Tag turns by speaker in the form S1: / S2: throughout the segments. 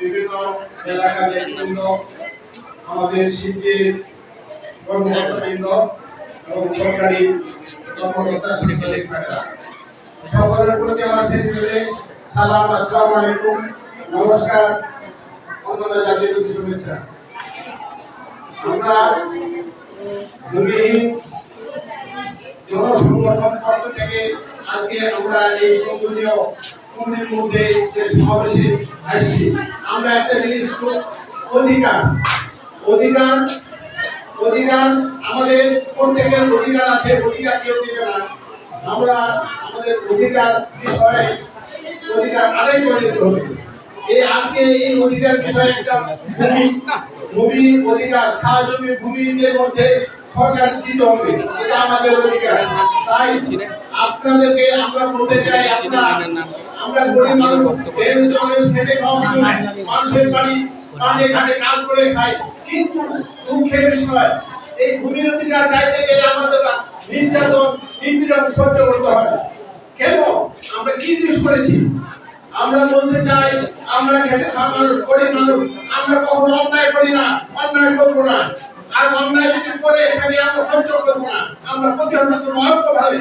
S1: বিভিন্ন এলাকার নেতৃবৃন্দ, আমাদের শিল্পীর কর্মকর্তাবৃন্দ এবং সরকারি কর্মকর্তা সাংবাদিক ভাইরা, সকলের প্রতি আমার সেলিমে সালাম, আসসালামু আলাইকুম, নমস্কার, অন্যান্য জাতীয় প্রতি শুভেচ্ছা। আমরা ভূমিহীন জনসংগঠন পক্ষ থেকে আজকে আমরা এই সংসদীয় কমিটির মধ্যে যে সমাবেশে আসছি, আমরা একটা জিনিস অধিকার অধিকার অধিকার আমাদের প্রত্যেকের অধিকার আছে, অধিকার কেউ দেবে না। আমরা আমাদের অধিকার বিষয়ে অধিকার আদায় করে নিতে হবে। আজকে এই অধিকার বিষয়ে একটা ভূমি অধিকার, খাওয়া জমি ভূমিদের মধ্যে সরকার দিতে হবে, এটা আমাদের অধিকার। তাই আপনাদেরকে আমরা বলতে চাই, আমরা গরিব মানুষ, মানুষের বাড়ি মাঠে ঘাটে কাজ করে খাই, কিন্তু দুঃখের বিষয় এই ভূমি অধিকার চাইতে গেলে আমাদের নির্যাতন নিপীড়ন সহ্য করতে হয়। কেন? আমরা কি জিনিস করেছি? আমরা বলতে চাই, আমরা খেটে খাওয়া মানুষ, গরিব মানুষ, আমরা কখনো অন্যায় করি না, অন্যায় করবো না। আর অন্যায় যদি করে এখানে আমরা সহ্য করবো না, আমরা প্রতিহত করবো ঐক্যভাবে।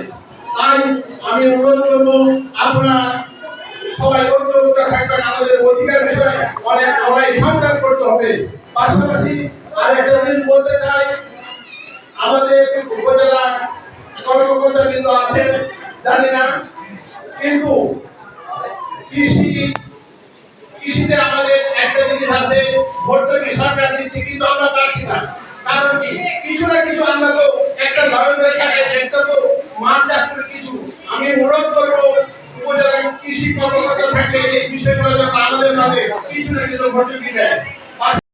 S1: তাই আমি অনুরোধ করবো, আপনারা সবাই ঐক্যবদ্ধ থাকবেন। আমাদের অধিকার বিষয়ে অনেক লড়াই সংগ্রাম করতে হবে। পাশাপাশি আর একটা জিনিস বলতে চাই, আমাদের উপজেলা কর্মকর্তা কিন্তু আছেন জানি না, কিন্তু কৃষিতে আমাদের একটা জিনিস আছে, ভর্তুকি সরকার দিচ্ছে, কিন্তু আমরা পাচ্ছি না। কারণ কি? কিছু না কিছু আমরা তো একটা ধরন রেখা একটা তো মাছ চাষ করে কিছু। আমি অনুরোধ করবো, উপজেলা কৃষি কর্মকর্তা থাকলে এই বিষয়গুলো যখন আমাদের মাঝে কিছু না কিছু ভর্তুকি দেয়।